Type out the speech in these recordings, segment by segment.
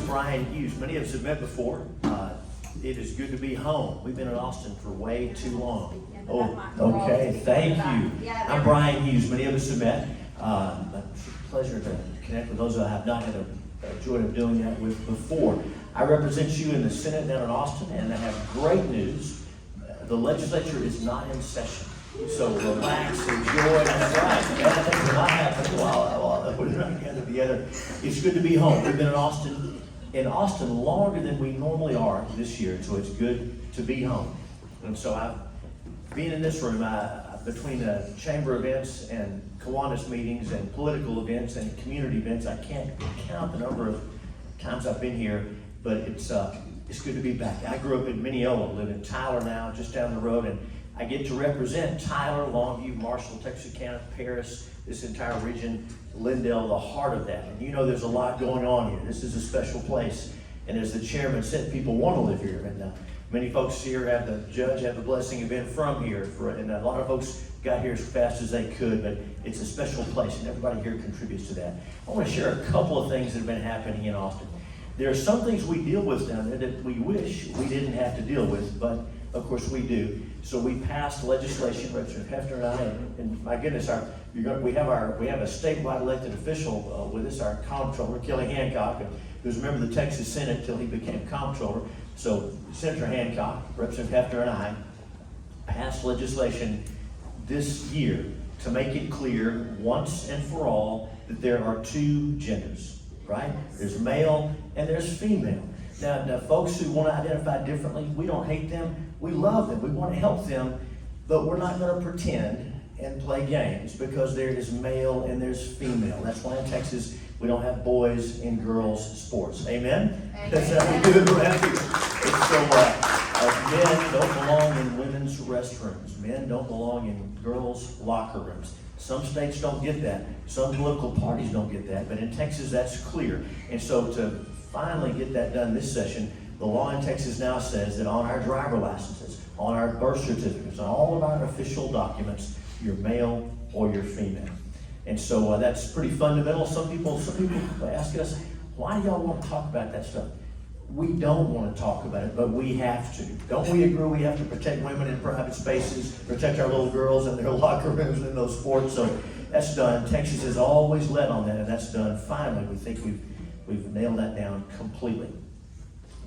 Brian Hughes. Many of us have met before. It is good to be home. We've been in Austin for way too long. Oh, okay. Thank you. I'm Brian Hughes. Many of us have met. It's a pleasure to connect with those that I have not had a joy of doing that with before. I represent you in the Senate down in Austin, and I have great news. The legislature is not in session. So relax, enjoy. That's right. Bad things are not happening while we're not together. It's good to be home. We've been in Austin longer than we normally are this year, so it's good to be home. And so I've been in this room between the chamber events and Kiwanis meetings and political events and community events. I can't count the number of times I've been here, but it's good to be back. I grew up in Mineola, live in Tyler now, just down the road, and I get to represent Tyler, Longview, Marshall, Texarkana, Paris, this entire region, Lindale, the heart of that. And you know there's a lot going on here. This is a special place. And as the chairman said, people want to live here. And many folks here have the blessing of being from here. And a lot of folks got here as fast as they could, but it's a special place and everybody here contributes to that. I want to share a couple of things that have been happening in Austin. There are some things we deal with down there that we wish we didn't have to deal with, but of course we do. So we passed legislation, Representative Hefner and I, and my goodness, we have a statewide elected official with us, our comptroller, Kelly Hancock, who's a member of the Texas Senate till he became comptroller. So Senator Hancock, Representative Hefner and I passed legislation this year to make it clear once and for all that there are two genders, right? There's male and there's female. Now, folks who want to identify differently, we don't hate them. We love them. We want to help them, but we're not going to pretend and play games because there is male and there's female. That's why in Texas we don't have boys and girls sports. Amen? That's how we do it around here. So men don't belong in women's restrooms. Men don't belong in girls' locker rooms. Some states don't get that. Some political parties don't get that. But in Texas, that's clear. And so to finally get that done this session, the law in Texas now says that on our driver licenses, on our birth certificates, on all of our official documents, you're male or you're female. And so that's pretty fundamental. Some people ask us, why do y'all want to talk about that stuff? We don't want to talk about it, but we have to. Don't we agree we have to protect women in private spaces, protect our little girls in their locker rooms and in those sports? So that's done. Texas has always led on that, and that's done. Finally, we think we've nailed that down completely.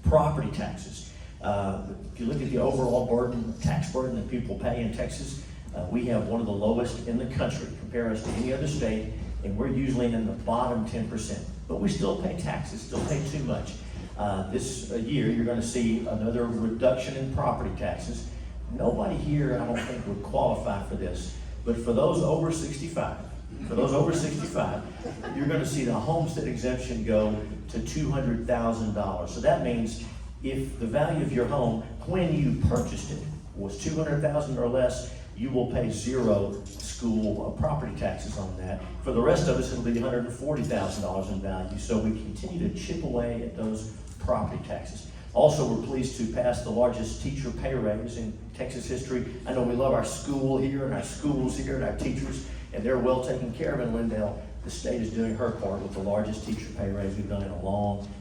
Property taxes. If you look at the overall tax burden that people pay in Texas, we have one of the lowest in the country. Compare us to any other state, and we're usually in the bottom 10%. But we still pay taxes, still pay too much. This year, you're going to see another reduction in property taxes. Nobody here, I don't think, would qualify for this. But for those over 65, you're going to see the homestead exemption go to $200,000. So that means if the value of your home, when you purchased it, was $200,000 or less, you will pay zero school property taxes on that. For the rest of us, it'll be $140,000 in value. So we continue to chip away at those property taxes. Also, we're pleased to pass the largest teacher pay raise in Texas history. I know we love our school here and our schools here and our teachers, and they're well taken care of in Lindale. The state is doing her part with the largest teacher pay raise we've done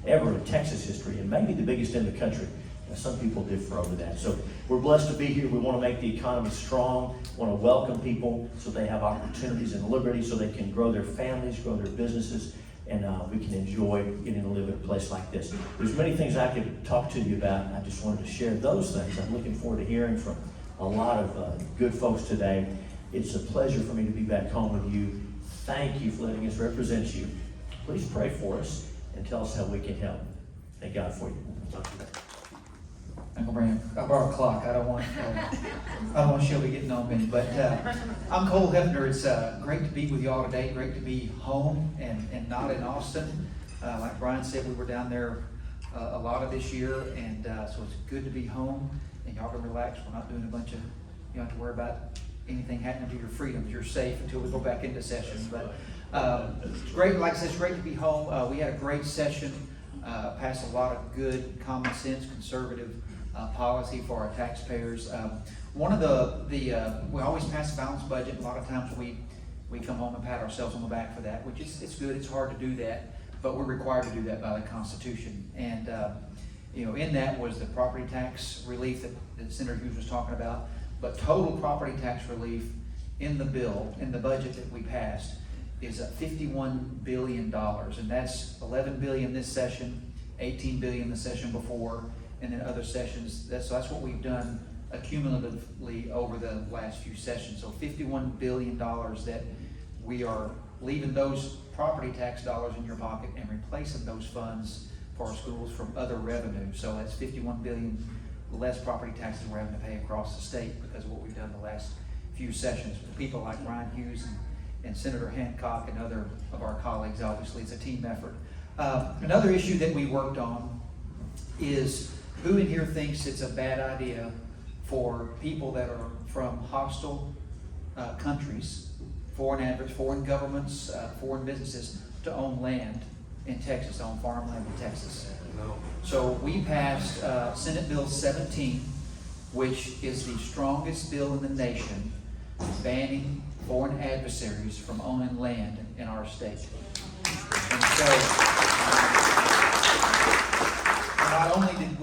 ever in Texas history, and maybe the biggest in the country. Now, some people differ over that. So we're blessed to be here. We want to make the economy strong. We want to welcome people so they have opportunities and liberty so they can grow their families, grow their businesses, and we can enjoy getting to live in a place like this. There's many things I could talk to you about. I just wanted to share those things. I'm looking forward to hearing from a lot of good folks today. It's a pleasure for me to be back home with you. Thank you for letting us represent you. Please pray for us and tell us how we can help. Thank God for you. Uncle Brandon, I brought a clock. I don't want Shelby getting on me. But I'm Cole Hefner. It's great to be with y'all today. Great to be home and not in Austin. Like Brian said, we were down there a lot of this year, and so it's good to be home. And y'all can relax. We're not doing a bunch of, you don't have to worry about anything happening to your freedoms. You're safe until we go back into session. But it's great. Like I said, it's great to be home. We had a great session. Passed a lot of good, common sense, conservative policy for our taxpayers. One of we always pass a balanced budget. A lot of times we come home and pat ourselves on the back for that, which it's good. It's hard to do that. but we're required to do that by the Constitution. And in that was the property tax relief that Senator Hughes was talking about. But total property tax relief in the bill, in the budget that we passed, is $51 billion. And that's $11 billion this session, $18 billion the session before, and then other sessions. So that's what we've done accumulatively over the last few sessions. So $51 billion that we are leaving those property tax dollars in your pocket and replacing those funds for our schools from other revenue. So that's $51 billion less property taxes we're having to pay across the state because of what we've done the last few sessions with people like Brian Hughes and Senator Hancock and other of our colleagues. Obviously, it's a team effort. Another issue that we worked on is who in here thinks it's a bad idea for people that are from hostile countries, foreign governments, foreign businesses to own land in Texas, own farmland in Texas. No. So we passed Senate Bill 17, which is the strongest bill in the nation banning foreign adversaries from owning land in our state. And so, not only did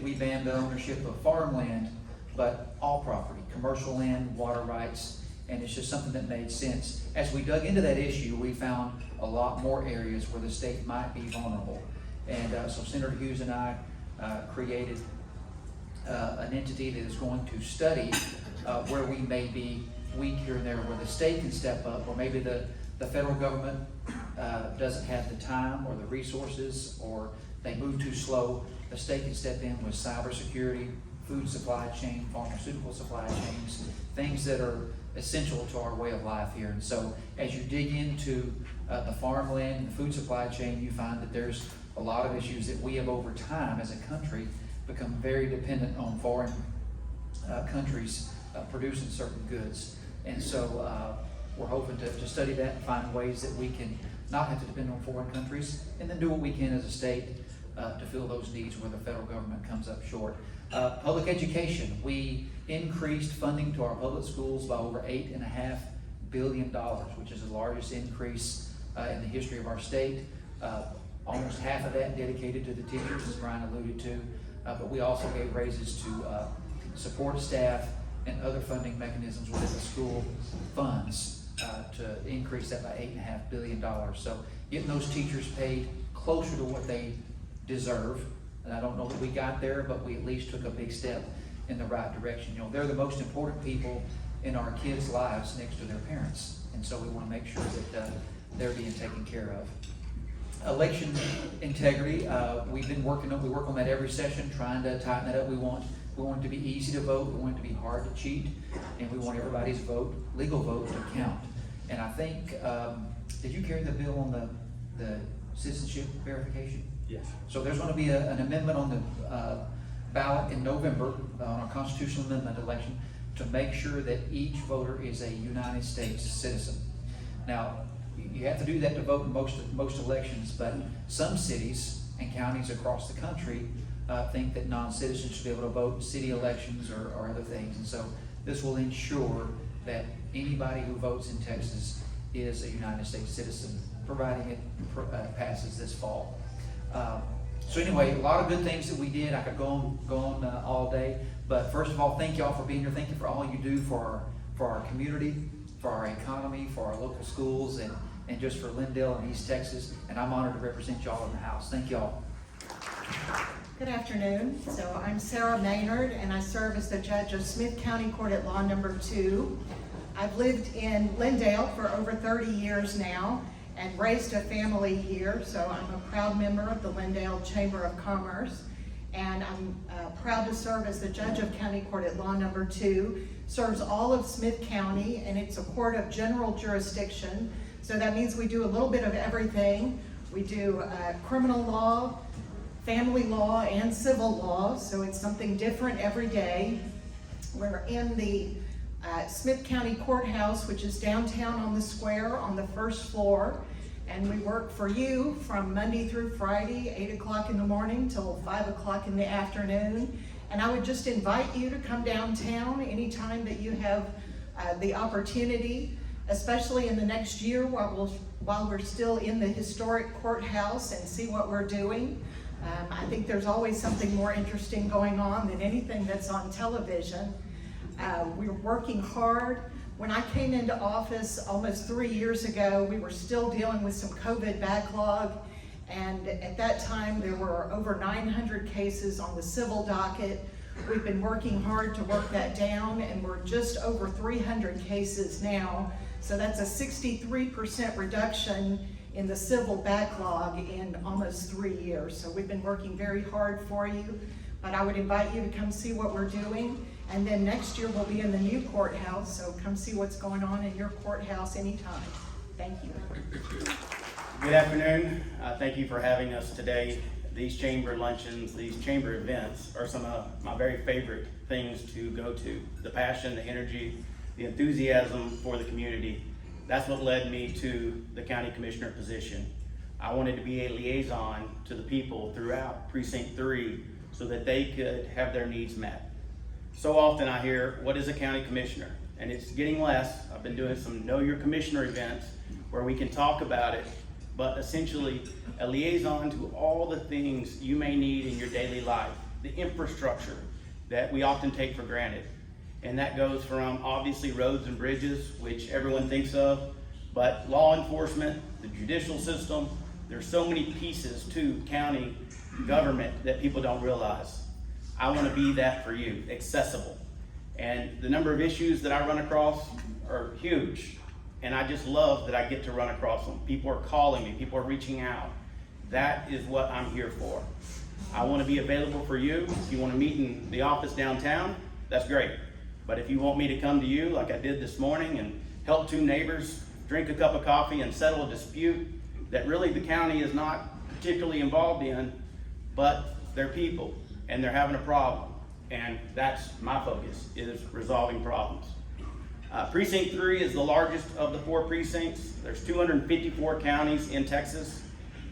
we ban the ownership of farmland, but all property, commercial land, water rights, and it's just something that made sense. As we dug into that issue, we found a lot more areas where the state might be vulnerable. And so Senator Hughes and I created an entity that is going to study where we may be weak here and there, where the state can step up, or maybe the federal government doesn't have the time or the resources, or they move too slow. The state can step in with cybersecurity, food supply chain, pharmaceutical supply chains, things that are essential to our way of life here. And so as you dig into the farmland and the food supply chain, you find that there's a lot of issues that we have over time as a country become very dependent on foreign countries producing certain goods. And so we're hoping to study that and find ways that we can not have to depend on foreign countries, and then do what we can as a state to fill those needs where the federal government comes up short. Public education, we increased funding to our public schools by over $8.5 billion, which is the largest increase in the history of our state. Almost half of that dedicated to the teachers, as Brian alluded to, but we also gave raises to support staff and other funding mechanisms within the school funds to increase that by $8.5 billion. So getting those teachers paid closer to what they deserve. And I don't know that we got there, but we at least took a big step in the right direction. They're the most important people in our kids' lives next to their parents. And so we want to make sure that they're being taken care of. Election integrity, we work on that every session, trying to tighten that up. We want it to be easy to vote, we want it to be hard to cheat, and we want everybody's vote, legal vote, to count. And I think, did you carry the bill on the citizenship verification? Yes. So there's going to be an amendment on the ballot in November on our constitutional amendment election to make sure that each voter is a United States citizen. Now, you have to do that to vote in most elections, but some cities and counties across the country think that non-citizens should be able to vote in city elections or other things. And so this will ensure that anybody who votes in Texas is a United States citizen, providing it passes this fall. So anyway, a lot of good things that we did. I could go on all day, but first of all, thank y'all for being here. Thank you for all you do for our community, for our economy, for our local schools, and just for Lindale and East Texas. And I'm honored to represent y'all in the House. Thank y'all. Good afternoon. So I'm Sarah Maynard, and I serve as the judge of Smith County Court at Law Number 2. I've lived in Lindale for over 30 years now and raised a family here, so I'm a proud member of the Lindale Chamber of Commerce. And I'm proud to serve as the judge of County Court at Law Number 2. Serves all of Smith County, and it's a court of general jurisdiction. So that means we do a little bit of everything. We do criminal law, family law, and civil law, so it's something different every day. We're in the Smith County Courthouse, which is downtown on the square on the first floor, and we work for you from Monday through Friday, 8 o'clock in the morning till 5 o'clock in the afternoon. And I would just invite you to come downtown anytime that you have the opportunity, especially in the next year while we'll while we're still in the historic courthouse and see what we're doing. I think there's always something more interesting going on than anything that's on television. We're working hard. When I came into office almost 3 years ago, we were still dealing with some COVID backlog, and at that time there were over 900 cases on the civil docket. We've been working hard to work that down, and we're just over 300 cases now. So that's a 63% reduction in the civil backlog in almost 3 years. So we've been working very hard for you, but I would invite you to come see what we're doing. And then next year we'll be in the new courthouse, so come see what's going on in your courthouse anytime. Thank you. Good afternoon. Thank you for having us today. These chamber luncheons, these chamber events are some of my very favorite things to go to. The passion, the energy, the enthusiasm for the community. That's what led me to the county commissioner position. I wanted to be a liaison to the people throughout Precinct 3 so that they could have their needs met. So often I hear, what is a county commissioner? And it's getting less. I've been doing some Know Your Commissioner events where we can talk about it, but essentially a liaison to all the things you may need in your daily life, the infrastructure that we often take for granted. And that goes from obviously roads and bridges, which everyone thinks of, but law enforcement, the judicial system. There's so many pieces to county government that people don't realize. I want to be that for you, accessible. And the number of issues that I run across are huge. And I just love that I get to run across them. People are calling me, people are reaching out. That is what I'm here for. I want to be available for you. If you want to meet in the office downtown, that's great. But if you want me to come to you like I did this morning and help two neighbors drink a cup of coffee and settle a dispute that really the county is not particularly involved in, but they're people and they're having a problem. And that's my focus, is resolving problems. Precinct 3 is the largest of the 4 precincts. There's 254 counties in Texas.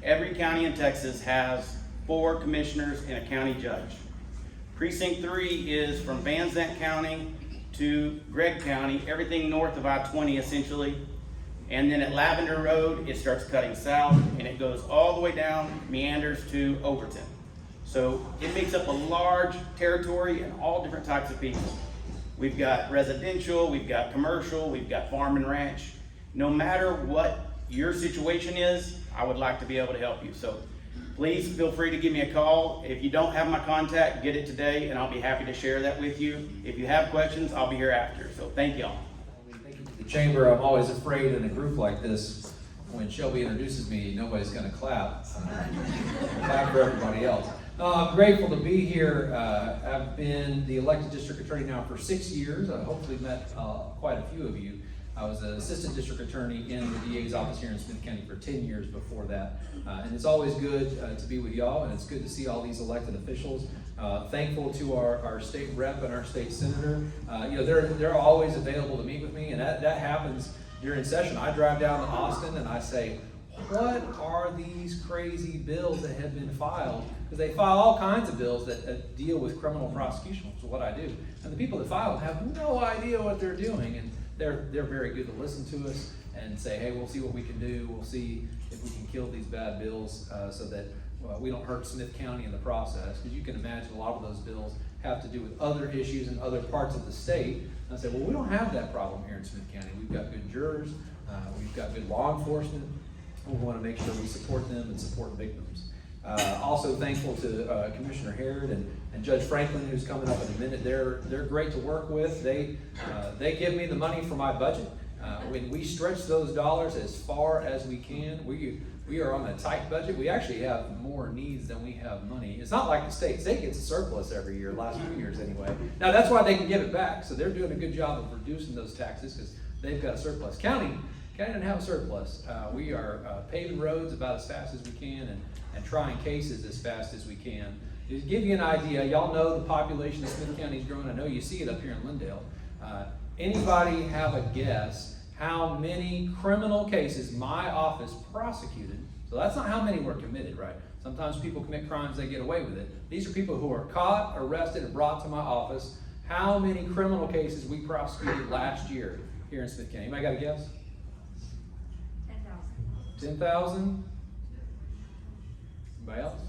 Every county in Texas has 4 commissioners and a county judge. Precinct 3 is from Van Zandt County to Gregg County, everything north of I-20 essentially. And then at Lavender Road, it starts cutting south and it goes all the way down, meanders to Overton. So it makes up a large territory and all different types of people. We've got residential, we've got commercial, we've got farm and ranch. No matter what your situation is, I would like to be able to help you. So please feel free to give me a call. If you don't have my contact, get it today and I'll be happy to share that with you. If you have questions, I'll be here after. So thank y'all. Thank you to the chamber. I'm always afraid in a group like this, when Shelby introduces me, nobody's going to clap. Clap for everybody else. I'm grateful to be here. I've been the elected district attorney now for 6 years. I've hopefully met quite a few of you. I was an assistant district attorney in the DA's office here in Smith County for 10 years before that. And it's always good to be with y'all, and it's good to see all these elected officials. Thankful to our state rep and our state senator. They're always available to meet with me, and that happens during session. I drive down to Austin and I say, what are these crazy bills that have been filed? Because they file all kinds of bills that deal with criminal prosecution, which is what I do. And the people that file have no idea what they're doing. And they're very good to listen to us and say, hey, we'll see what we can do. We'll see if we can kill these bad bills so that we don't hurt Smith County in the process. Because you can imagine a lot of those bills have to do with other issues in other parts of the state. And I say, well, we don't have that problem here in Smith County. We've got good jurors. We've got good law enforcement. We want to make sure we support them and support victims. Also thankful to Commissioner Harrod and Judge Franklin, who's coming up in a minute. They're great to work with. They give me the money for my budget. When we stretch those dollars as far as we can, we are on a tight budget. We actually have more needs than we have money. It's not like the state. State gets a surplus every year, last few years anyway. Now that's why they can give it back. So they're doing a good job of reducing those taxes because they've got a surplus. County doesn't have a surplus. We are paving roads about as fast as we can and trying cases as fast as we can. To give you an idea, y'all know the population of Smith County is growing. I know you see it up here in Lindale. Anybody have a guess how many criminal cases my office prosecuted? So that's not how many were committed, right? Sometimes people commit crimes, they get away with it. These are people who are caught, arrested, and brought to my office. How many criminal cases we prosecuted last year here in Smith County? Anybody got a guess? 10,000? Anybody else?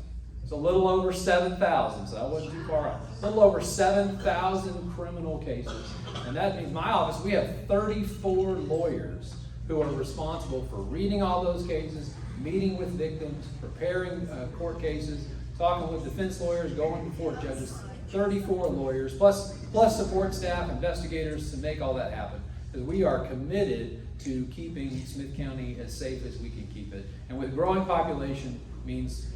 It's a little over 7,000, so that wasn't too far off. A little over 7,000 criminal cases. And that means my office, we have 34 lawyers who are responsible for reading all those cases, meeting with victims, preparing court cases, talking with defense lawyers, going before judges. 34 lawyers, plus support staff, investigators to make all that happen. Because we are committed to keeping Smith County as safe as we can keep it. And with growing population means,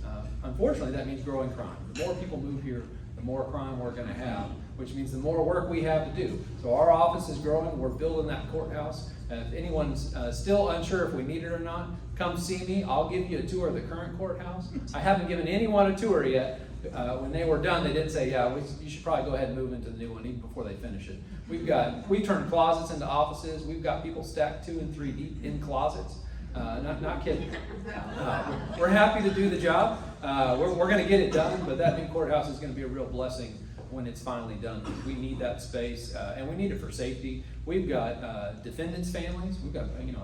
unfortunately, that means growing crime. The more people move here, the more crime we're going to have, which means the more work we have to do. So our office is growing. We're building that courthouse. If anyone's still unsure if we need it or not, come see me. I'll give you a tour of the current courthouse. I haven't given anyone a tour yet. When they were done, they did say, yeah, you should probably go ahead and move into the new one even before they finish it. We turned closets into offices. We've got people stacked 2 and 3 deep in closets. Not kidding. We're happy to do the job. We're going to get it done, but that new courthouse is going to be a real blessing when it's finally done. We need that space, and we need it for safety. We've got defendants' families.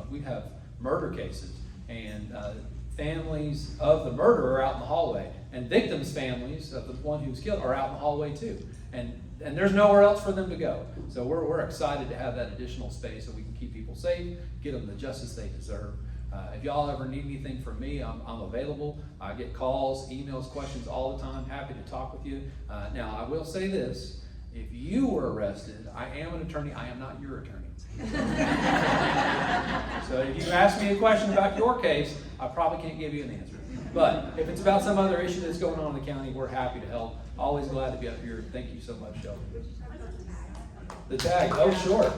We have murder cases, and families of the murderer are out in the hallway, and victims' families of the one who's killed are out in the hallway too. And there's nowhere else for them to go. So we're excited to have that additional space so we can keep people safe, get them the justice they deserve. If y'all ever need anything from me, I'm available. I get calls, emails, questions all the time. Happy to talk with you. Now, I will say this. If you were arrested, I am an attorney. I am not your attorney. So if you ask me a question about your case, I probably can't give you an answer. But if it's about some other issue that's going on in the county, we're happy to help. Always glad to be up here. Thank you so much, Shelby. The tag. Oh, sure.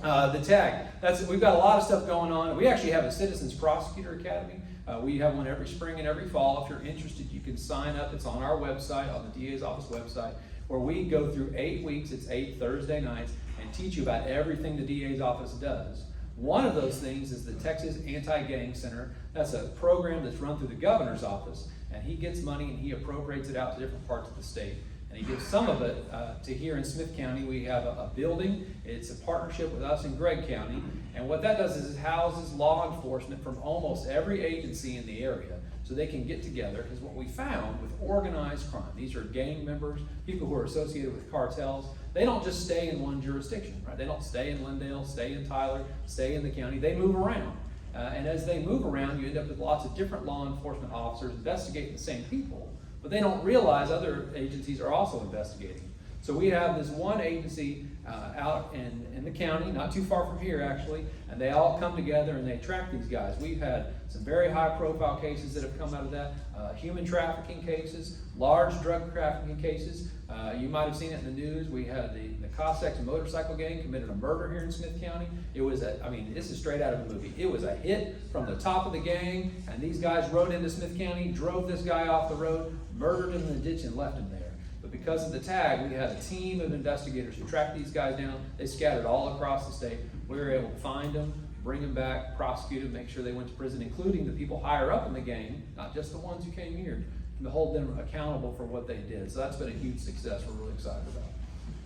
The tag. We've got a lot of stuff going on. We actually have a Citizens Prosecutor Academy. We have one every spring and every fall. If you're interested, you can sign up. It's on our website, on the DA's office website, where we go through 8 weeks. It's 8 Thursday nights and teach you about everything the DA's office does. One of those things is the Texas Anti-Gang Center. That's a program that's run through the governor's office, and he gets money and he appropriates it out to different parts of the state. And he gives some of it to here in Smith County. We have a building. It's a partnership with us in Gregg County. And what that does is it houses law enforcement from almost every agency in the area so they can get together. Because what we found with organized crime, these are gang members, people who are associated with cartels, they don't just stay in one jurisdiction, right? They don't stay in Lindale, stay in Tyler, stay in the county. They move around. And as they move around, you end up with lots of different law enforcement officers investigating the same people. But they don't realize other agencies are also investigating. So we have this one agency out in the county, not too far from here actually, and they all come together and they track these guys. We've had some very high profile cases that have come out of that, human trafficking cases, large drug trafficking cases. You might have seen it in the news. We had the Cossack motorcycle gang committed a murder here in Smith County. It was this is straight out of a movie. It was a hit from the top of the gang, and these guys rode into Smith County, drove this guy off the road, murdered him in the ditch and left him there. But because of the tag, we had a team of investigators who tracked these guys down. They scattered all across the state. We were able to find them, bring them back, prosecute them, make sure they went to prison, including the people higher up in the gang, not just the ones who came here, to hold them accountable for what they did. So that's been a huge success we're really excited about.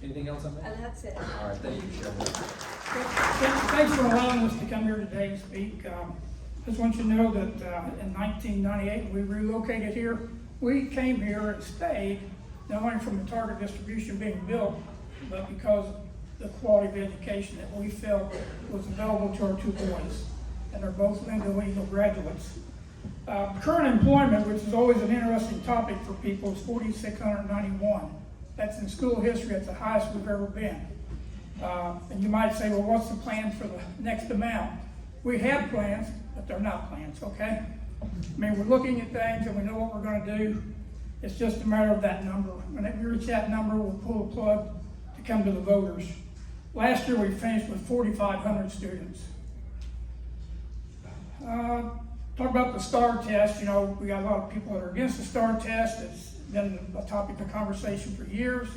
Anything else on that? That's it. All right, thank you, Shelley. Thanks for allowing us to come here today and speak. I just want you to know that in 1998, we relocated here. We came here and stayed, not only from the target distribution being built, but because of the quality of education that we felt was available to our 2 boys. And they're both Lindale Eagle graduates. Current employment, which is always an interesting topic for people, is 4,691. That's in school history, that's the highest we've ever been. And you might say, well, what's the plan for the next amount? We have plans, but they're not plans, okay? I mean, we're looking at things and we know what we're gonna do. It's just a matter of that number. When we reach that number, we'll pull the plug to come to the voters. Last year, we finished with 4,500 students. Talk about the STAR test. You know, we got a lot of people that are against the STAR test. It's been a topic of conversation for years.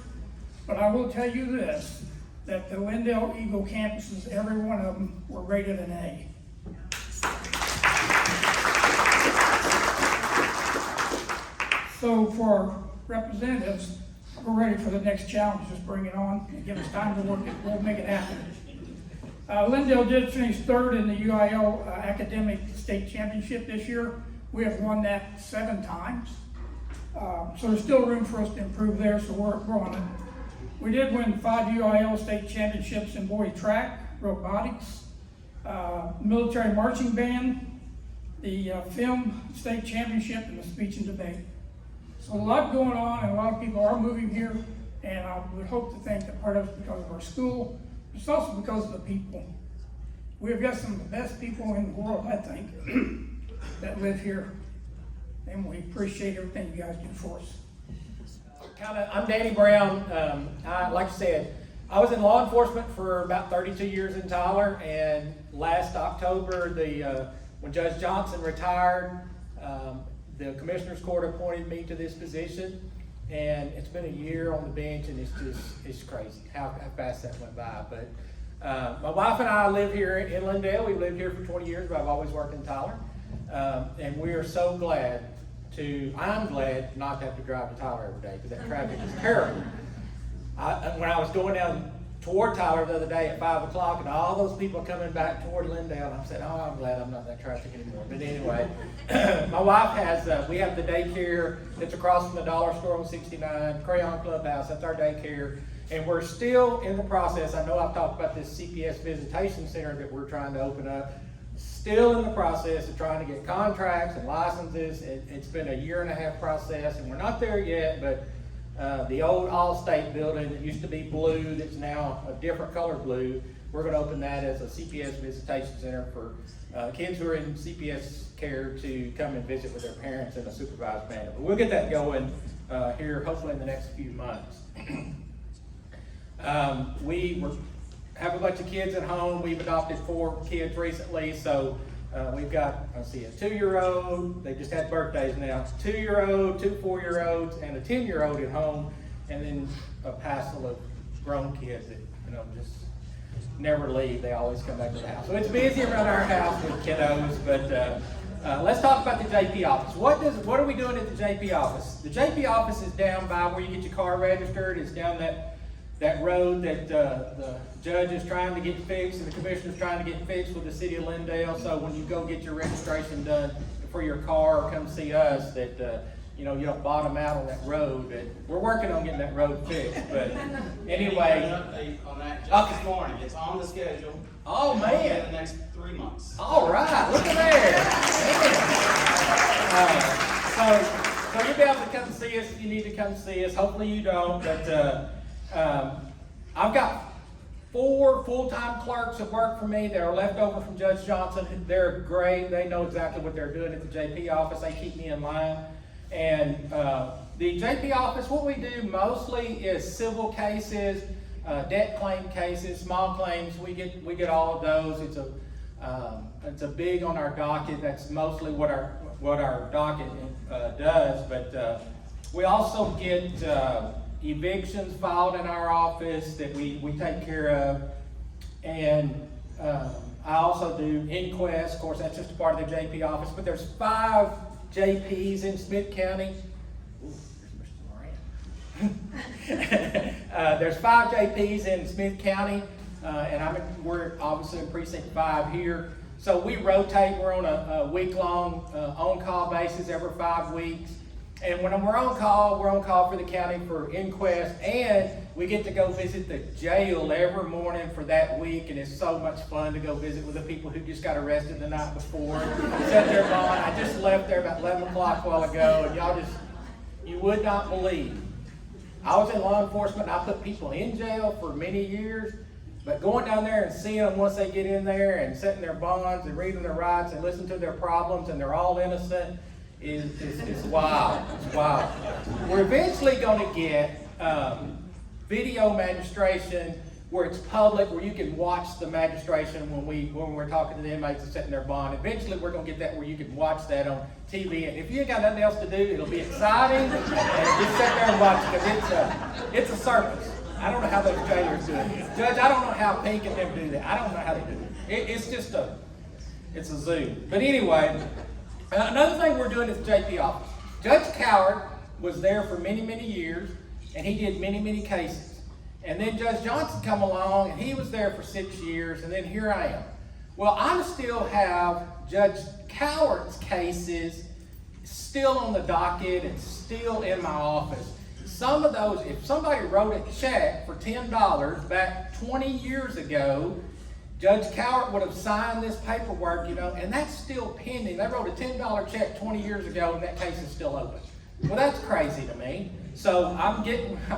But I will tell you this, that the Lindale Eagle campuses, every one of them were rated an A. So for our representatives, we're ready for the next challenge. Just bring it on and give us time to work it. We'll make it happen. Lindale did finish third in the UIL academic state championship this year. We have won that 7 times. So there's still room for us to improve there, so we're on it. We did win 5 UIL state championships in boys track, robotics, military marching band, the film state championship, and the speech and debate. So a lot going on, and a lot of people are moving here, and I would hope to think that part of it's because of our school, but it's also because of the people. We've got some of the best people in the world, I think, that live here, and we appreciate everything you guys do for us. I'm Danny Brown. Like I said, I was in law enforcement for about 32 years in Tyler, and last October, when Judge Johnson retired, the Commissioner's Court appointed me to this position, and it's been a year on the bench, and it's crazy how fast that went by. But my wife and I live here in Lindale. We've lived here for 20 years, but I've always worked in Tyler, and we are so glad I'm glad not to have to drive to Tyler every day, because that traffic is terrible. When I was going down toward Tyler the other day at 5 o'clock, and all those people coming back toward Lindale, I said, oh, I'm glad I'm not in that traffic anymore. But anyway, my wife we have the daycare that's across from the dollar store on 69, Crayon Clubhouse, that's our daycare. And we're still in the process. I know I've talked about this CPS visitation center that we're trying to open up. Still in the process of trying to get contracts and licenses. It's been a 1.5-year process, and we're not there yet, but the old Allstate building that used to be blue, that's now a different color blue, we're going to open that as a CPS visitation center for kids who are in CPS care to come and visit with their parents in a supervised manner. But we'll get that going here hopefully in the next few months. We have a bunch of kids at home. We've adopted 4 kids recently, so we've got, a 2-year-old, they just had birthdays now, 2-year-old, 2 4-year-olds, and a 10-year-old at home, and then a passel of grown kids that, just never leave. They always come back to the house. So it's busy around our house with kiddos, but let's talk about the JP office. What are we doing at the JP office? The JP office is down by where you get your car registered. It's down that road that the judge is trying to get fixed and the commissioner is trying to get fixed with the city of Lindale. So when you go get your registration done for your car or come see us, that you don't bottom out on that road. But we're working on getting that road fixed. But anyway, an update on that just this morning. It's on the schedule. Oh In man! the next 3 months. All right, look at there. So you'll be able to come see us if you need to come see us. Hopefully you don't, but I've got 4 full-time clerks that work for me that are left over from Judge Johnson. They're great. They know exactly what they're doing at the JP office. They keep me in line. And the JP office, what we do mostly is civil cases, debt claim cases, small claims. We get all of those. It's a big on our docket. That's mostly what our docket does. But we also get evictions filed in our office that we take care of, and I also do inquests. Of course, that's just a part of the JP office, but there's 5 JPs in Smith County. Ooh, there's Mr. Moran. There's 5 JPs in Smith County, and we're obviously in precinct 5 here. So we rotate. We're on a week-long on-call basis every 5 weeks. And when we're on call for the county for inquest, and we get to go visit the jail every morning for that week, and it's so much fun to go visit with the people who just got arrested the night before, set their bond. I just left there about 11 o'clock a while ago, and you would not believe. I was in law enforcement, and I put people in jail for many years, but going down there and seeing them once they get in there and setting their bonds and reading their rights and listening to their problems, and they're all innocent, is wild. It's wild. We're eventually going to get video magistration where it's public, where you can watch the magistration when we're talking to the inmates and setting their bond. Eventually, we're going to get that where you can watch that on TV. And if you ain't got nothing else to do, it'll be exciting. And just sit there and watch it, because it's a circus. I don't know how those jailers do it. Judge, I don't know how Pink and them do that. I don't know how they do it. It's just it's a zoo. But anyway, another thing we're doing at the JP office. Judge Coward was there for many, many years, and he did many, many cases. And then Judge Johnson come along, and he was there for 6 years, and then here I am. Well, I still have Judge Coward's cases still on the docket and still in my office. Some of those, if somebody wrote a check for $10 back 20 years ago, Judge Coward would have signed this paperwork, and that's still pending. They wrote a $10 check 20 years ago, and that case is still open. Well, that's crazy to me. So I've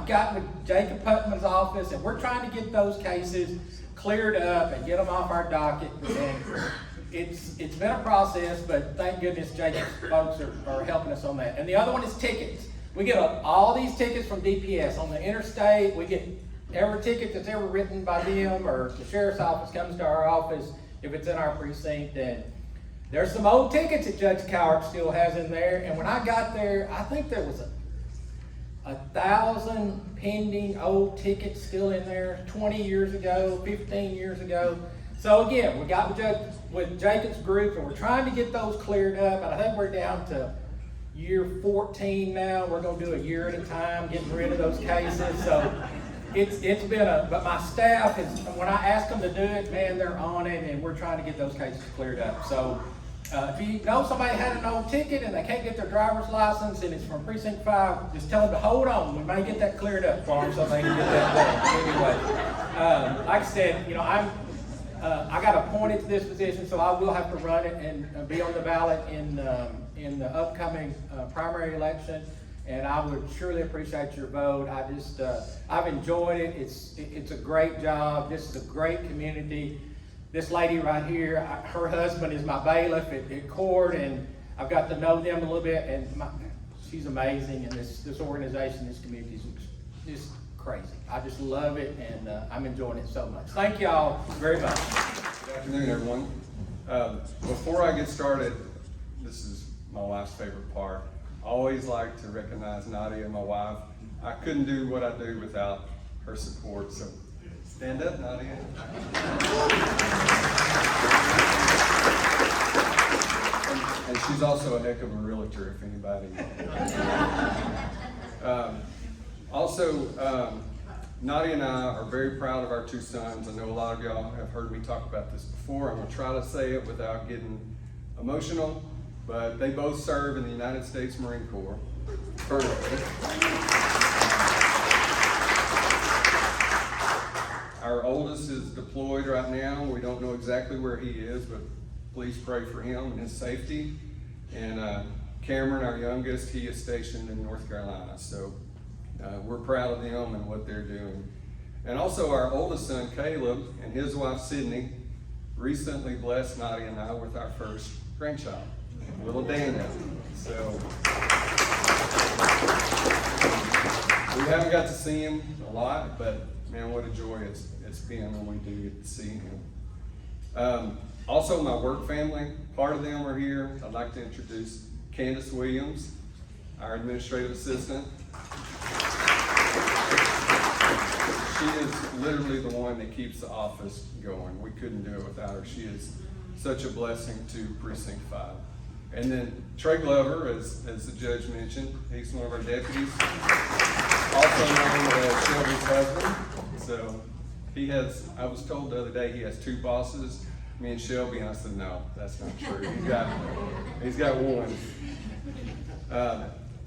gotten with Jacob Putman's office, and we're trying to get those cases cleared up and get them off our docket. And it's been a process, but thank goodness Jacob's folks are helping us on that. And the other one is tickets. We get all these tickets from DPS on the interstate. We get every ticket that's ever written by them, or the sheriff's office comes to our office if it's in our precinct. And there's some old tickets that Judge Coward still has in there. And when I got there, I think there was 1,000 pending old tickets still in there 20 years ago, 15 years ago. So again, we got with Jacob's group, and we're trying to get those cleared up. And I think we're down to year 14 now. We're going to do a year at a time, getting rid of those cases. So it's been but my staff is, when I ask them to do it, man, they're on it, and we're trying to get those cases cleared up. So if you know somebody had an old ticket and they can't get their driver's license and it's from Precinct 5, just tell them to hold on. We may get that cleared up for them so they can get that done. Anyway, like I said, I got appointed to this position, so I will have to run it and be on the ballot in the upcoming primary election. And I would surely appreciate your vote. I've enjoyed it. It's a great job. This is a great community. This lady right here, her husband is my bailiff at court, and I've got to know them a little bit, and she's amazing, and this organization, this community is just crazy. I just love it, and I'm enjoying it so much. Thank y'all very much. Good afternoon, everyone. Before I get started, this is my wife's favorite part. I always like to recognize Nadia, my wife. I couldn't do what I do without her support, so stand up, Nadia. And she's also a heck of a realtor, if anybody. Nadia and I are very proud of our two sons. I know a lot of y'all have heard me talk about this before. I'm going to try to say it without getting emotional, but they both serve in the United States Marine Corps. Our oldest is deployed right now. We don't know exactly where he is, but please pray for him and his safety. And Cameron, our youngest, he is stationed in North Carolina. So we're proud of them and what they're doing. And also our oldest son, Caleb, and his wife, Sydney, recently blessed Nadia and I with our first grandchild, little Dana. So we haven't got to see him a lot, but man, what a joy it's been when we do get to see him. Also, my work family, part of them are here. I'd like to introduce Candace Williams, our administrative assistant. She is literally the one that keeps the office going. We couldn't do it without her. She is such a blessing to Precinct 5. And then Trey Glover, as the judge mentioned, he's one of our deputies, also known as Shelby's husband. So he has, I was told the other day he has two bosses, me and Shelby, and I said, no, that's not true. He's got one.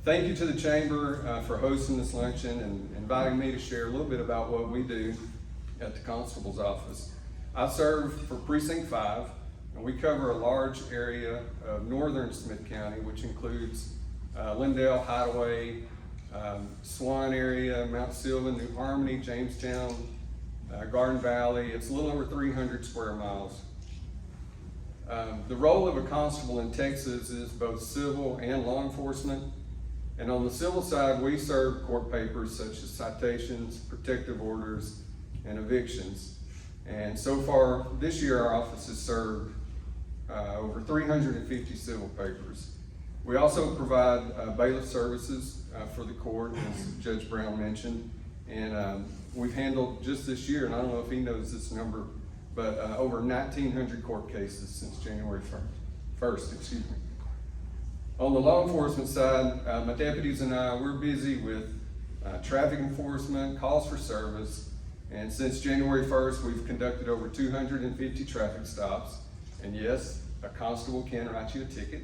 Thank you to the Chamber for hosting this luncheon and inviting me to share a little bit about what we do at the Constable's office. I serve for Precinct 5, and we cover a large area of northern Smith County, which includes Lindale, Hideaway, Swan area, Mount Sylvan, New Harmony, Jamestown, Garden Valley. It's a little over 300 square miles. The role of a constable in Texas is both civil and law enforcement. And on the civil side, we serve court papers such as citations, protective orders, and evictions. And so far this year, our office has served over 350 civil papers. We also provide bailiff services for the court, as Judge Brown mentioned. And we've handled just this year, and I don't know if he knows this number, but over 1,900 court cases since January 1st, excuse me. On the law enforcement side, my deputies and I, we're busy with traffic enforcement, calls for service, and since January 1st, we've conducted over 250 traffic stops. And yes, a constable can write you a ticket,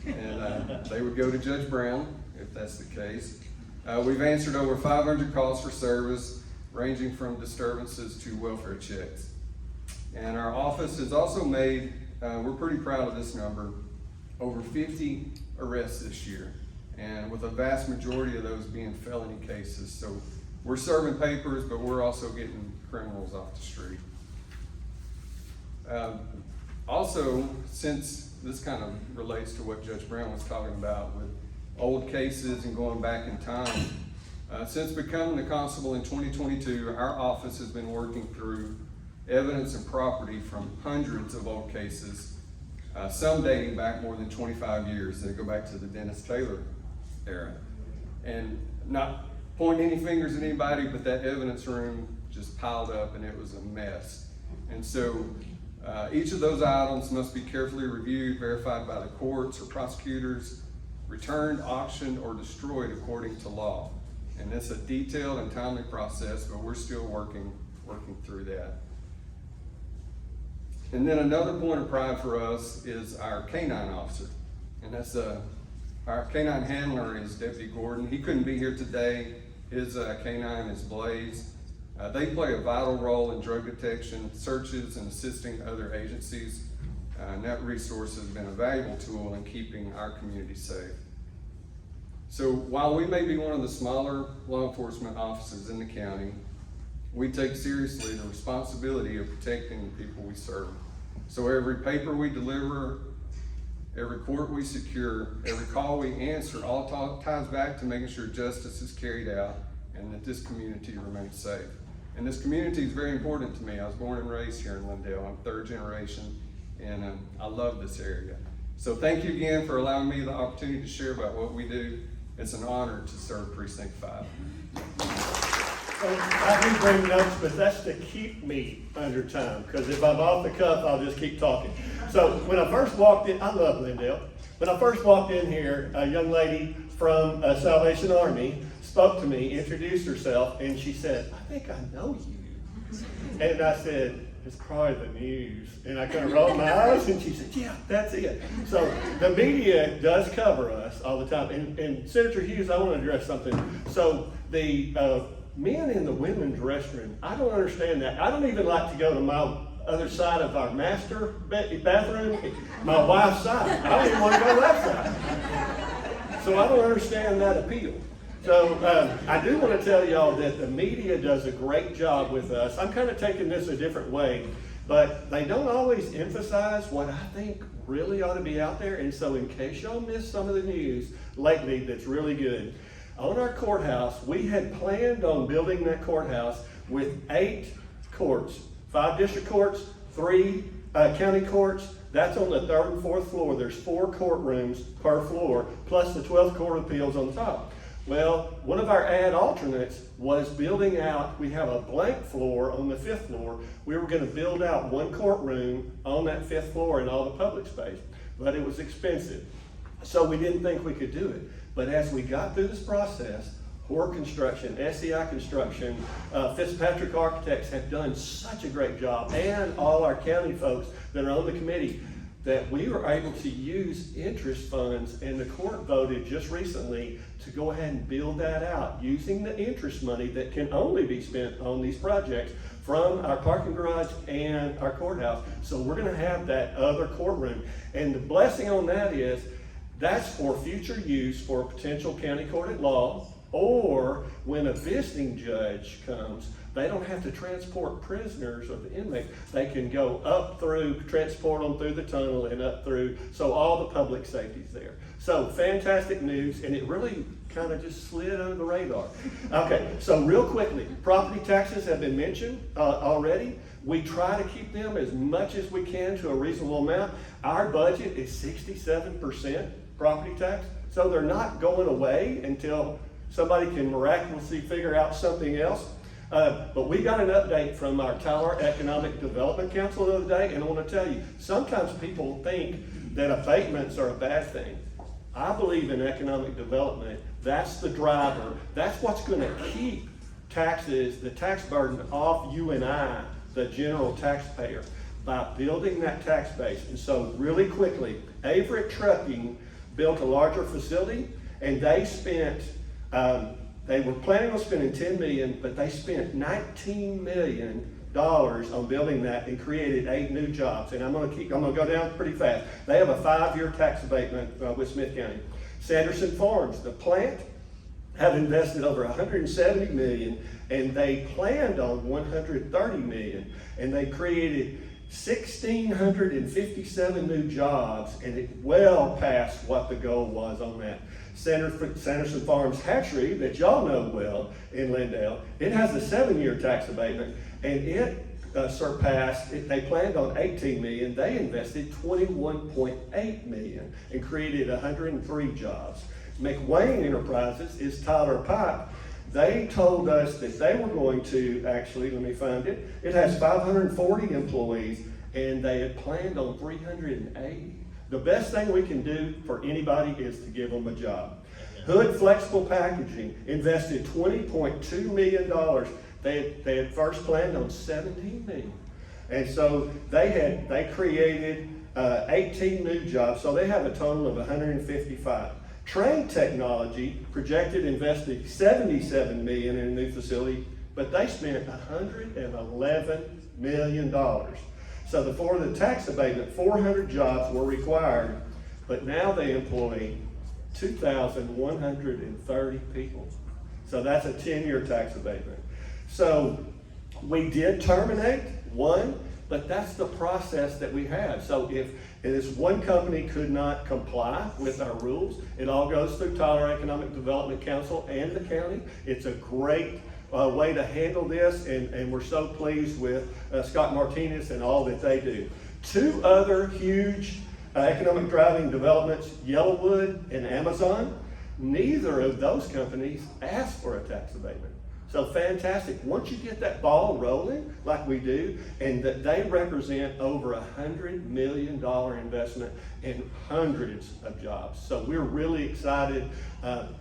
and they would go to Judge Brown if that's the case. We've answered over 500 calls for service, ranging from disturbances to welfare checks. And our office has also made, we're pretty proud of this number, over 50 arrests this year, and with a vast majority of those being felony cases. So we're serving papers, but we're also getting criminals off the street. Also, since this kind of relates to what Judge Brown was talking about with old cases and going back in time, since becoming the constable in 2022, our office has been working through evidence and property from hundreds of old cases, some dating back more than 25 years. They go back to the Dennis Taylor era. And not pointing any fingers at anybody, but that evidence room just piled up and it was a mess. And so each of those items must be carefully reviewed, verified by the courts or prosecutors, returned, auctioned, or destroyed according to law. And it's a detailed and timely process, but we're still working through that. And then another point of pride for us is our canine officer. And that's our canine handler is Deputy Gordon. He couldn't be here today. His canine is Blaze. They play a vital role in drug detection, searches, and assisting other agencies. And that resource has been a valuable tool in keeping our community safe. So while we may be one of the smaller law enforcement offices in the county, we take seriously the responsibility of protecting the people we serve. So every paper we deliver, every court we secure, every call we answer, all ties back to making sure justice is carried out and that this community remains safe. And this community is very important to me. I was born and raised here in Lindale. I'm third generation, and I love this area. So thank you again for allowing me the opportunity to share about what we do. It's an honor to serve Precinct 5. I do bring notes, but that's to keep me under time, because if I'm off the cuff, I'll just keep talking. So when I first walked in, I love Lindale. When I first walked in here, a young lady from Salvation Army spoke to me, introduced herself, and she said, "I think I know you." And I said, "It's probably the news." And I kind of rolled my eyes, and she said, "Yeah, that's it." So the media does cover us all the time. And Senator Hughes, I want to address something. So the men in the women's restroom, I don't understand that. I don't even like to go to my other side of our master bathroom, my wife's side. I don't even want to go to that side. So I don't understand that appeal. So I do want to tell y'all that the media does a great job with us. I'm kind of taking this a different way, but they don't always emphasize what I think really ought to be out there. And so in case y'all missed some of the news lately that's really good, on our courthouse, we had planned on building that courthouse with 8 courts, 5 district courts, 3 county courts. That's on the 3rd and 4th floor. There's 4 courtrooms per floor, plus the 12th Court of Appeals on top. Well, one of our ad alternates was building out, we have a blank floor on the 5th floor. We were going to build out 1 courtroom on that 5th floor and all the public space, but it was expensive. So we didn't think we could do it. But as we got through this process, Hoare Construction, SEI Construction, Fitzpatrick Architects have done such a great job, and all our county folks that are on the committee, that we were able to use interest funds, and the court voted just recently to go ahead and build that out using the interest money that can only be spent on these projects from our parking garage and our courthouse. So we're going to have that other courtroom. And the blessing on that is that's for future use for a potential county court at law, or when a visiting judge comes, they don't have to transport prisoners or the inmates. They can go up through, transport them through the tunnel and up through, so all the public safety's there. So fantastic news, and it really kind of just slid under the radar. Okay, so real quickly, property taxes have been mentioned already. We try to keep them as much as we can to a reasonable amount. Our budget is 67% property tax, so they're not going away until somebody can miraculously figure out something else. But we got an update from our Tyler Economic Development Council the other day, and I want to tell you, sometimes people think that abatements are a bad thing. I believe in economic development. That's the driver. That's what's going to keep taxes, the tax burden off you and I, the general taxpayer, by building that tax base. And so really quickly, Averitt Trucking built a larger facility, and they spent, they were planning on spending $10 million, but they spent $19 million on building that and created 8 new jobs. And I'm gonna go down pretty fast. They have a 5-year tax abatement with Smith County. Sanderson Farms, the plant, have invested over $170 million, and they planned on $130 million, and they created 1,657 new jobs, and it well passed what the goal was on that. Sanderson Farms Hatchery, that y'all know well in Lindale, it has a 7-year tax abatement, and it surpassed, they planned on $18 million, they invested $21.8 million and created 103 jobs. McWayne Enterprises is Tyler Pipe. They told us that they were going to, actually, let me find it, it has 540 employees, and they had planned on 380. The best thing we can do for anybody is to give them a job. Hood Flexible Packaging invested $20.2 million. They had first planned on $17 million. And so they created 18 new jobs, so they have a total of 155. Train Technology projected invested $77 million in a new facility, but they spent $111 million. So for the tax abatement, 400 jobs were required, but now they employ 2,130 people. So that's a 10-year tax abatement. So we did terminate one, but that's the process that we have. So if this one company could not comply with our rules, it all goes through Tyler Economic Development Council and the county. It's a great way to handle this, and we're so pleased with Scott Martinez and all that they do. 2 other huge economic driving developments, Yellowwood and Amazon, neither of those companies asked for a tax abatement. So fantastic. Once you get that ball rolling like we do, and that they represent over $100 million investment in hundreds of jobs. So we're really excited.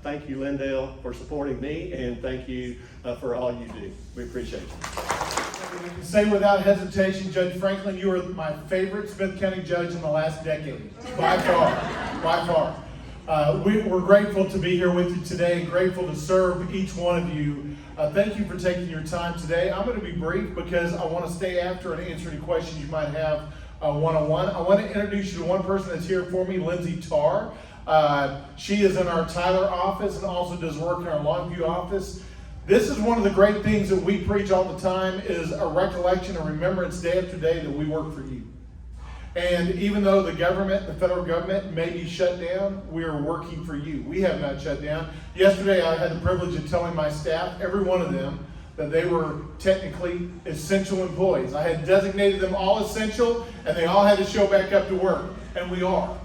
Thank you, Lindale, for supporting me, and thank you for all you do. We appreciate you. I can say without hesitation, Judge Franklin, you are my favorite Smith County judge in the last decade, by far, by far. We're grateful to be here with you today, and grateful to serve each one of you. Thank you for taking your time today. I'm going to be brief because I want to stay after and answer any questions you might have one-on-one. I want to introduce you to one person that's here for me, Lindsay Tarr. She is in our Tyler office and also does work in our Longview office. This is one of the great things that we preach all the time, is a recollection and remembrance day after day that we work for you. And even though the government, the federal government, may be shut down, we are working for you. We have not shut down. Yesterday, I had the privilege of telling my staff, every one of them, that they were technically essential employees. I had designated them all essential, and they all had to show back up to work. And we are.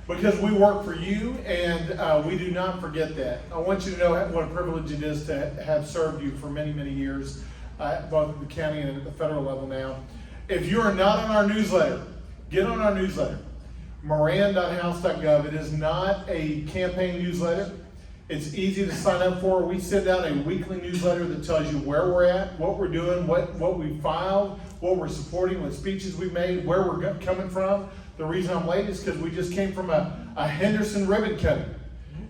Because we work for you, and we do not forget that. I want you to know what a privilege it is to have served you for many, many years, both at the county and at the federal level now. If you are not on our newsletter, get on our newsletter, moran.house.gov. It is not a campaign newsletter. It's easy to sign up for. We send out a weekly newsletter that tells you where we're at, what we're doing, what we filed, what we're supporting, what speeches we made, where we're coming from. The reason I'm late is because we just came from a Henderson ribbon cutting.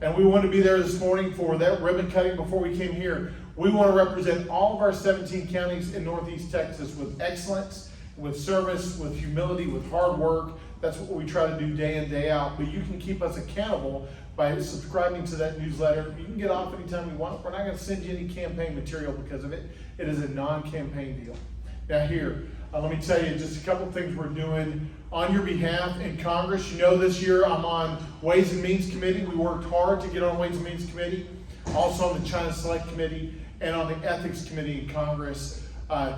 And we want to be there this morning for that ribbon cutting before we came here. We want to represent all of our 17 counties in Northeast Texas with excellence, with service, with humility, with hard work. That's what we try to do day in, day out. But you can keep us accountable by subscribing to that newsletter. You can get off anytime you want. We're not going to send you any campaign material because of it. It is a non-campaign deal. Now here, let me tell you just a couple of things we're doing on your behalf in Congress. You know, this year I'm on Ways and Means Committee. We worked hard to get on Ways and Means Committee, also on the China Select Committee, and on the Ethics Committee in Congress.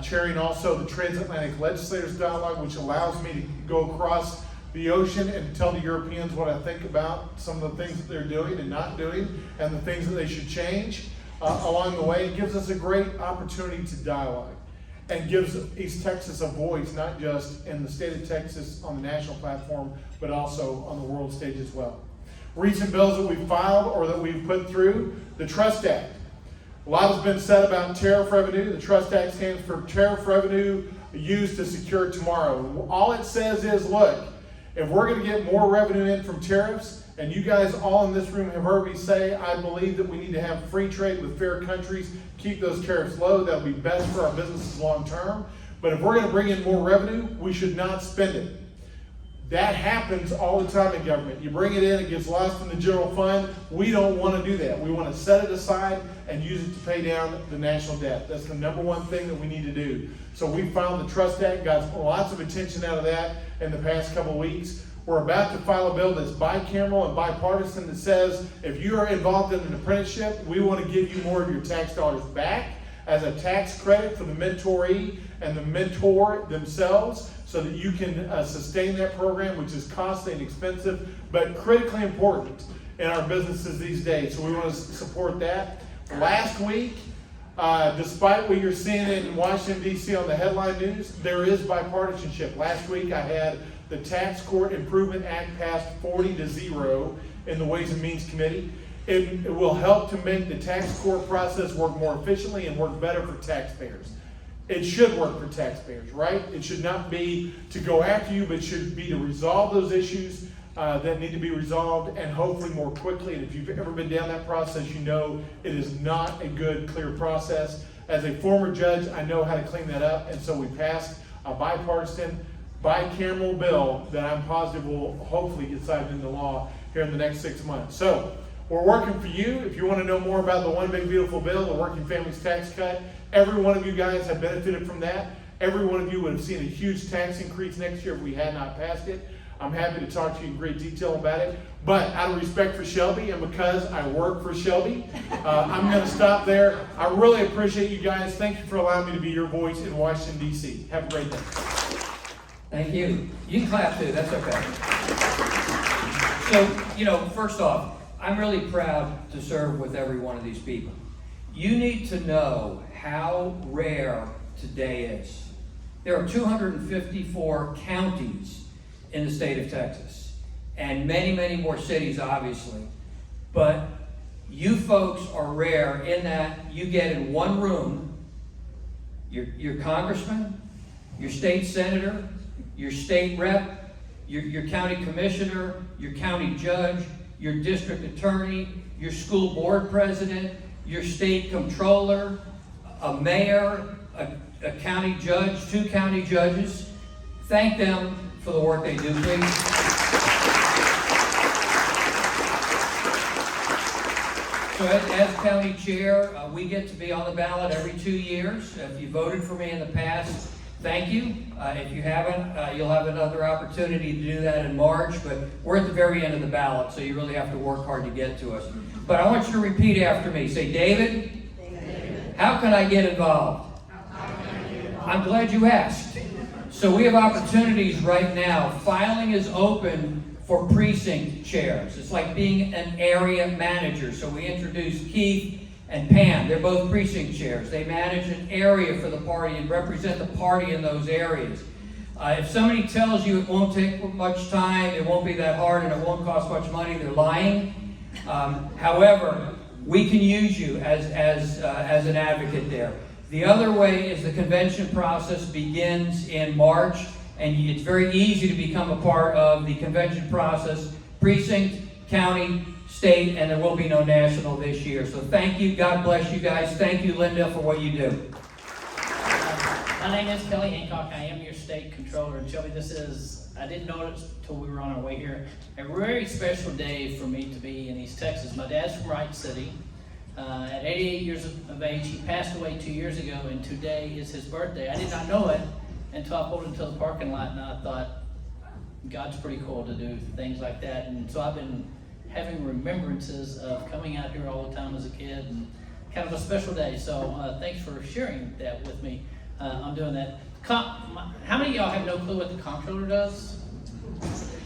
Chairing also the Transatlantic Legislators Dialogue, which allows me to go across the ocean and tell the Europeans what I think about some of the things that they're doing and not doing, and the things that they should change along the way. It gives us a great opportunity to dialogue, and gives East Texas a voice, not just in the state of Texas on the national platform, but also on the world stage as well. recent bills that we've filed or that we've put through. The Trust Act. A lot has been said about tariff revenue. The Trust Act stands for tariff revenue used to secure tomorrow. All it says is, look, if we're going to get more revenue in from tariffs, and you guys all in this room have heard me say, I believe that we need to have free trade with fair countries, keep those tariffs low. That'll be best for our businesses long term. But if we're going to bring in more revenue, we should not spend it. That happens all the time in government. You bring it in, it gets lost in the general fund. We don't want to do that. We want to set it aside and use it to pay down the national debt. That's the number one thing that we need to do. So we filed the Trust Act, got lots of attention out of that in the past couple of weeks. We're about to file a bill that's bicameral and bipartisan that says if you are involved in an apprenticeship, we want to give you more of your tax dollars back as a tax credit for the mentoree and the mentor themselves so that you can sustain that program, which is costly and expensive, but critically important in our businesses these days. So we want to support that. Last week, despite what you're seeing in Washington, D.C. on the headline news, there is bipartisanship. Last week I had the Tax Court Improvement Act passed 40-0 in the Ways and Means Committee. It will help to make the tax court process work more efficiently and work better for taxpayers. It should work for taxpayers, right? It should not be to go after you, but it should be to resolve those issues that need to be resolved, and hopefully more quickly. And if you've ever been down that process, you know it is not a good, clear process. As a former judge, I know how to clean that up, and so we passed a bipartisan, bicameral bill that I'm positive will hopefully get signed into law here in the next 6 months. So we're working for you. If you want to know more about the One Big Beautiful Bill, the Working Families Tax Cut, every one of you guys have benefited from that. Every one of you would have seen a huge tax increase next year if we had not passed it. I'm happy to talk to you in great detail about it. But out of respect for Shelby and because I work for Shelby, I'm going to stop there. I really appreciate you guys. Thank you for allowing me to be your voice in Washington, D.C. Have a great day. Thank you. You can clap too, that's okay. So, first off, I'm really proud to serve with every one of these people. You need to know how rare today is. There are 254 counties in the state of Texas, and many, many more cities, obviously. But you folks are rare in that you get in one room, your congressman, your state senator, your state rep, your county commissioner, your county judge, your district attorney, your school board president, your state comptroller, a mayor, a county judge, 2 county judges. Thank them for the work they do, please. So as county chair, we get to be on the ballot every 2 years. If you voted for me in the past, thank you. If you haven't, you'll have another opportunity to do that in March, but we're at the very end of the ballot, so you really have to work hard to get to us. But I want you to repeat after me. Say, David, how can I get involved? I'm glad you asked. So we have opportunities right now. Filing is open for precinct chairs. It's like being an area manager. So we introduced Keith and Pam. They're both precinct chairs. They manage an area for the party and represent the party in those areas. If somebody tells you it won't take much time, it won't be that hard, and it won't cost much money, they're lying. However, we can use you as an advocate there. The other way is the convention process begins in March, and it's very easy to become a part of the convention process, precinct, county, state, and there will be no national this year. So thank you. God bless you guys. Thank you, Lindale, for what you do. My name is Kelly Hancock. I am your state controller. And Shelby, this is, I didn't know it until we were on our way here, a very special day for me to be in East Texas. My dad's from Wright City. At 88 years of age, he passed away 2 years ago, and today is his birthday. I did not know it until I pulled into the parking lot, and I thought, God's pretty cool to do things like that. And so I've been having remembrances of coming out here all the time as a kid, and kind of a special day. So thanks for sharing that with me. I'm doing that. How many of y'all have no clue what the comptroller does?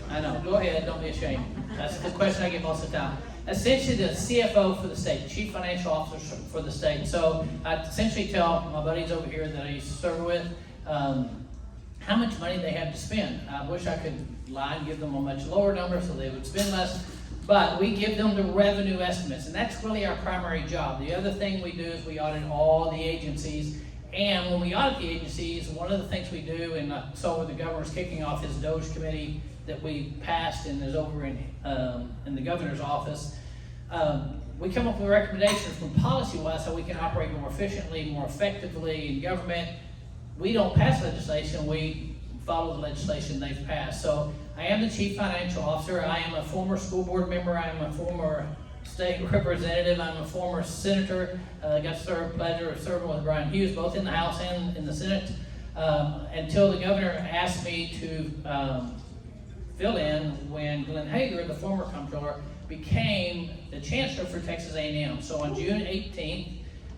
I know. Go ahead. Don't be ashamed. That's the question I get most of the time. Essentially, the CFO for the state, Chief Financial Officer for the state. So I essentially tell my buddies over here that I used to serve with, how much money they have to spend. I wish I could lie and give them a much lower number so they would spend less, but we give them the revenue estimates, and that's really our primary job. The other thing we do is we audit all the agencies, and when we audit the agencies, one of the things we do, and I saw with the governor's kicking off his DOGE committee that we passed and is over in the governor's office, we come up with recommendations from policy-wise how we can operate more efficiently, more effectively in government. We don't pass legislation, we follow the legislation they've passed. So I am the Chief Financial Officer. I am a former school board member. I am a former state representative. I'm a former senator. I got the pleasure of serving with Brian Hughes, both in the House and in the Senate, until the governor asked me to fill in when Glenn Hager, the former comptroller, became the chancellor for Texas A&M. So on June 18th,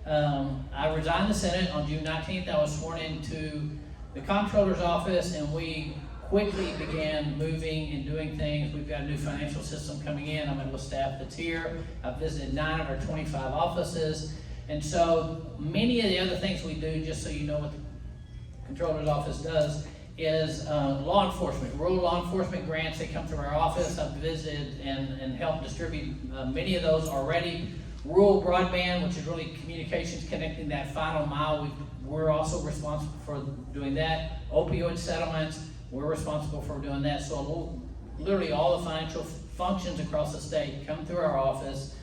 I resigned the Senate. On June 19th, I was sworn into the comptroller's office, and we quickly began moving and doing things. We've got a new financial system coming in. I'm in with staff that's here. I've visited 9 of our 25 offices. And so many of the other things we do, just so you know what the comptroller's office does, is law enforcement, rural law enforcement grants that come through our office. I've visited and helped distribute many of those already. Rural broadband, which is really communications connecting that final mile, we're also responsible for doing that. Opioid settlements, we're responsible for doing that. So literally all the financial functions across the state come through our office.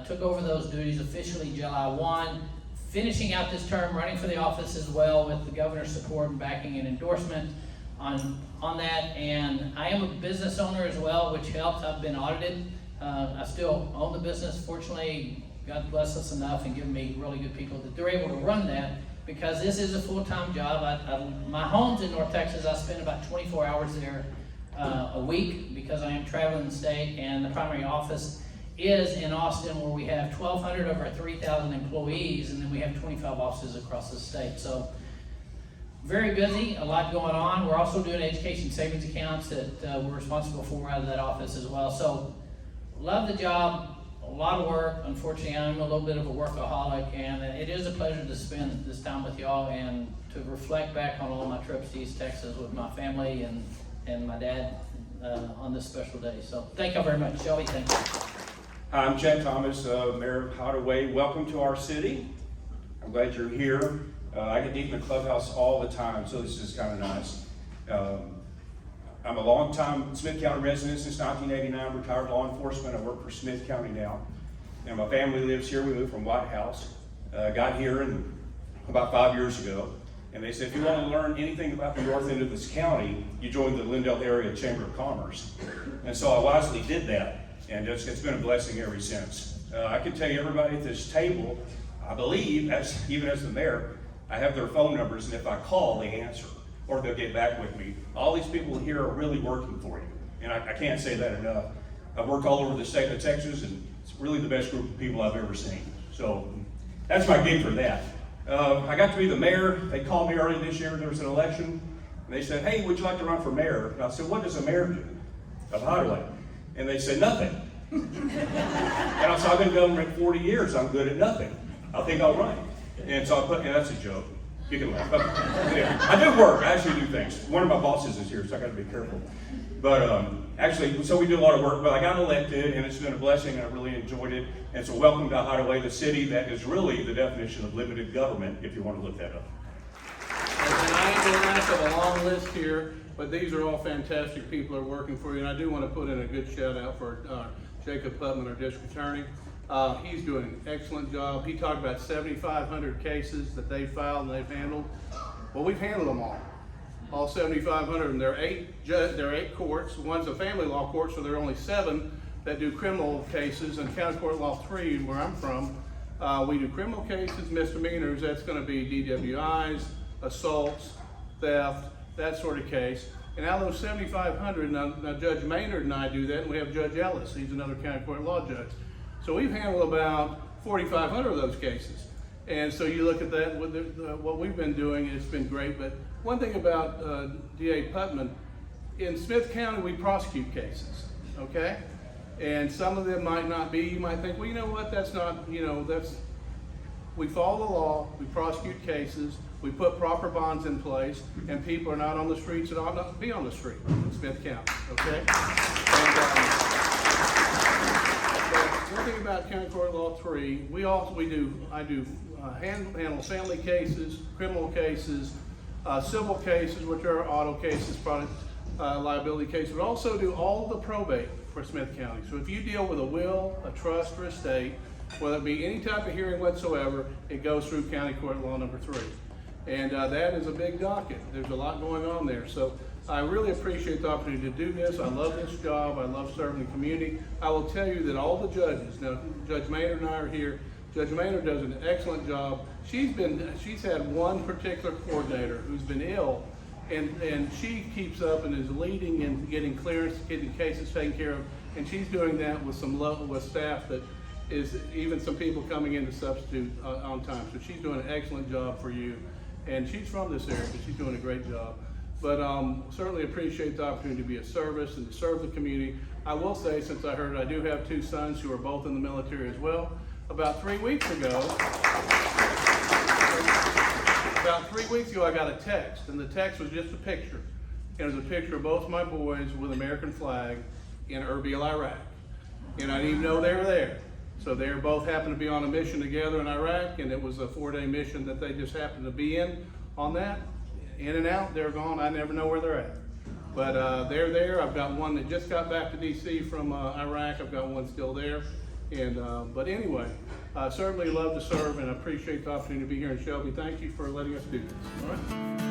Took over those duties officially July 1. Finishing out this term, running for the office as well with the governor's support and backing and endorsement on that. And I am a business owner as well, which helps. I've been audited. I still own the business. Fortunately, God bless us enough and given me really good people that they're able to run that, because this is a full-time job. My home's in North Texas. I spend about 24 hours there a week because I am traveling the state, and the primary office is in Austin, where we have 1,200 of our 3,000 employees, and then we have 25 offices across the state. So very busy, a lot going on. We're also doing education savings accounts that we're responsible for out of that office as well. So love the job, a lot of work. Unfortunately, I'm a little bit of a workaholic, and it is a pleasure to spend this time with y'all and to reflect back on all my trips to East Texas with my family and my dad on this special day. So thank y'all very much. Shelby, thank you. Hi, I'm Chad Thomas, Mayor of Hideaway. Welcome to our city. I'm glad you're here. I get to eat in the clubhouse all the time, so this is kind of nice. I'm a long-time Smith County resident since 1989, retired law enforcement. I work for Smith County now. And my family lives here. We moved from White House. Got here about 5 years ago. And they said, if you want to learn anything about the north end of this county, you join the Lindale Area Chamber of Commerce. And so I wisely did that. And it's been a blessing ever since. I can tell you everybody at this table, I believe, even as the mayor, I have their phone numbers, and if I call, they answer, or they'll get back with me. All these people here are really working for you, and I can't say that enough. I've worked all over the state of Texas, and it's really the best group of people I've ever seen. So that's my gig for that. I got to be the mayor. They called me early this year. There was an election, and they said, hey, would you like to run for mayor? And I said, what does a mayor do? Of Hideaway. And they said, nothing. And I said, I've been in government 40 years. I'm good at nothing. I think I'll run. And so and that's a joke. You can laugh. Yeah, I do work. I actually do things. One of my bosses is here, so I got to be careful. But actually, so we do a lot of work. But I got elected, and it's been a blessing, and I really enjoyed it. And so welcome to Hideaway, the city that is really the definition of limited government, if you want to look that up. And I ain't gonna last of a long list here, but these are all fantastic people who are working for you. And I do want to put in a good shout out for Jacob Putman, our district attorney. He's doing an excellent job. He talked about 7,500 cases that they filed and they've handled. Well, we've handled them all 7,500, and there are 8 courts. One's a family law court, so there are only 7 that do criminal cases, and county court law 3, where I'm from, we do criminal cases, misdemeanors. That's going to be DWIs, assaults, theft, that sort of case. And out of those 7,500, now Judge Maynard and I do that, and we have Judge Ellis. He's another county court law judge. So we've handled about 4,500 of those cases. And so you look at that, what we've been doing, it's been great. But one thing about DA Putman, in Smith County, we prosecute cases, okay? And some of them might not be, you might think, well, you know what, that's not, we follow the law, we prosecute cases, we put proper bonds in place, and people are not on the streets and ought not to be on the street in Smith County, okay? And, but one thing about County Court Law 3, I do handle family cases, criminal cases, civil cases, which are auto cases, product liability cases, but also do all the probate for Smith County. So if you deal with a will, a trust, or estate, whether it be any type of hearing whatsoever, it goes through County Court Law number 3. And that is a big docket. There's a lot going on there. So I really appreciate the opportunity to do this. I love this job. I love serving the community. I will tell you that all the judges, now Judge Maynard and I are here. Judge Maynard does an excellent job. She's had one particular coordinator who's been ill, and she keeps up and is leading and getting clearance, getting cases taken care of, and she's doing that with with staff that is even some people coming in to substitute on time. So she's doing an excellent job for you, and she's from this area, but she's doing a great job. But certainly appreciate the opportunity to be of service and to serve the community. I will say, since I heard, I do have 2 sons who are both in the military as well. About 3 weeks ago, I got a text, and the text was just a picture. And it was a picture of both my boys with American flag in Erbil, Iraq. And I didn't even know they were there. So they both happened to be on a mission together in Iraq, and it was a 4-day mission that they just happened to be in on that. In and out, they're gone. I never know where they're at. But they're there. I've got one that just got back to D.C. from Iraq. I've got one still there. And but anyway, I certainly love to serve and appreciate the opportunity to be here in Shelby. Thank you for letting us do this. All right.